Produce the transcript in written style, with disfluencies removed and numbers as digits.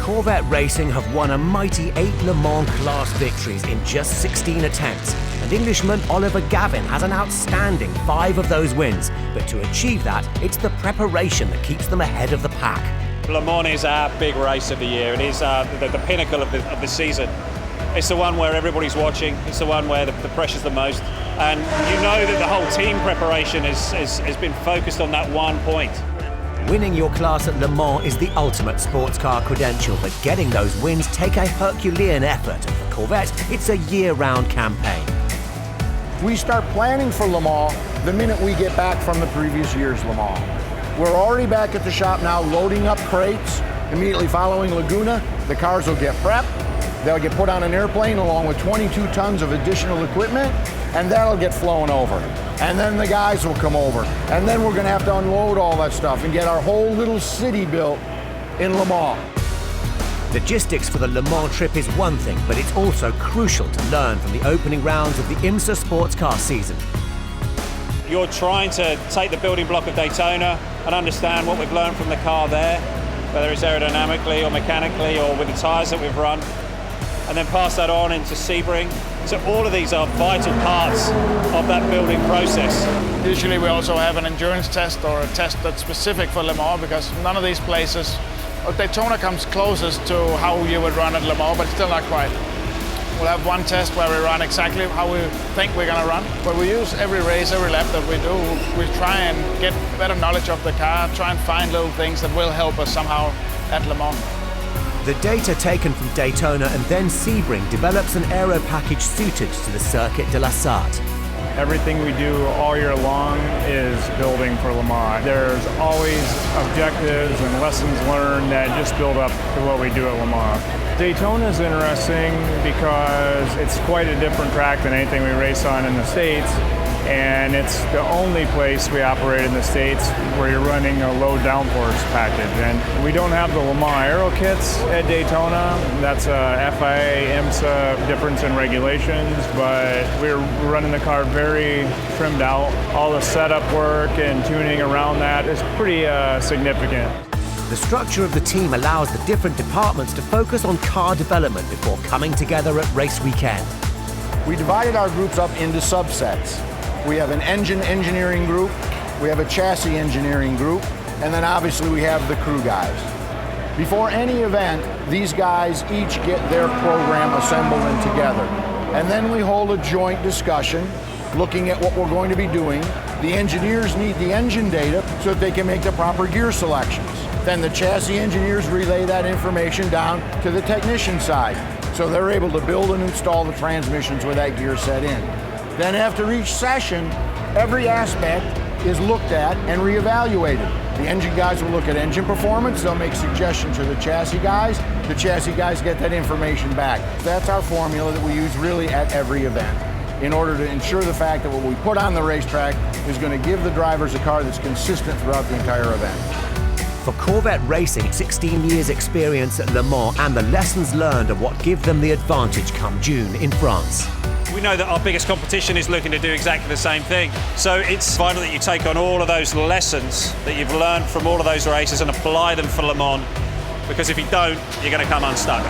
Corvette Racing have won a mighty 8 Le Mans class victories in just 16 attempts, and Englishman Oliver Gavin has an outstanding 5 of those wins. But to achieve that, it's the preparation that keeps them ahead of the pack. Le Mans is our big race of the year. It is the pinnacle of the season. It's the one where everybody's watching. It's the one where the pressure's the most. And you know that the whole team preparation has been focused on that one point. Winning your class at Le Mans is the ultimate sports car credential, but getting those wins take a Herculean effort. And for Corvette, it's a year-round campaign. We start planning for Le Mans the minute we get back from the previous year's Le Mans. We're already back at the shop now loading up crates. Immediately following Laguna, the cars will get prepped. They'll get put on an airplane along with 22 tons of additional equipment, and that'll get flown over. And then the guys will come over. And then we're gonna have to unload all that stuff and get our whole little city built in Le Mans. Logistics for the Le Mans trip is one thing, but it's also crucial to learn from the opening rounds of the IMSA sports car season. You're trying to take the building block of Daytona and understand what we've learned from the car there, whether it's aerodynamically or mechanically or with the tyres that we've run, and then pass that on into Sebring. So all of these are vital parts of that building process. Usually we also have an endurance test or a test that's specific for Le Mans, because none of these places, Daytona comes closest to how you would run at Le Mans, but still not quite. We'll have one test where we run exactly how we think we're going to run, but we use every race, every lap that we do. We try and get better knowledge of the car, try and find little things that will help us somehow at Le Mans. The data taken from Daytona and then Sebring develops an aero package suited to the Circuit de la Sarthe. Everything we do all year long is building for Le Mans. There's always objectives and lessons learned that just build up to what we do at Le Mans. Daytona is interesting because it's quite a different track than anything we race on in the States, and it's the only place we operate in the States where you're running a low downforce package. And we don't have the Le Mans aero kits at Daytona. That's a FIA, IMSA difference in regulations, but we're running the car very trimmed out. All the setup work and tuning around that is pretty significant. The structure of the team allows the different departments to focus on car development before coming together at race weekend. We divided our groups up into subsets. We have an engine engineering group, we have a chassis engineering group, and then obviously we have the crew guys. Before any event, these guys each get their program assembled and together. And then we hold a joint discussion looking at what we're going to be doing. The engineers need the engine data so that they can make the proper gear selections. Then the chassis engineers relay that information down to the technician side, so they're able to build and install the transmissions with that gear set in. Then after each session, every aspect is looked at and reevaluated. The engine guys will look at engine performance, they'll make suggestions to the chassis guys get that information back. That's our formula that we use really at every event, in order to ensure the fact that what we put on the racetrack is going to give the drivers a car that's consistent throughout the entire event. For Corvette Racing, 16 years experience at Le Mans and the lessons learned are what give them the advantage come June in France. We know that our biggest competition is looking to do exactly the same thing. So it's vital that you take on all of those lessons that you've learned from all of those races and apply them for Le Mans, because if you don't, you're going to come unstuck.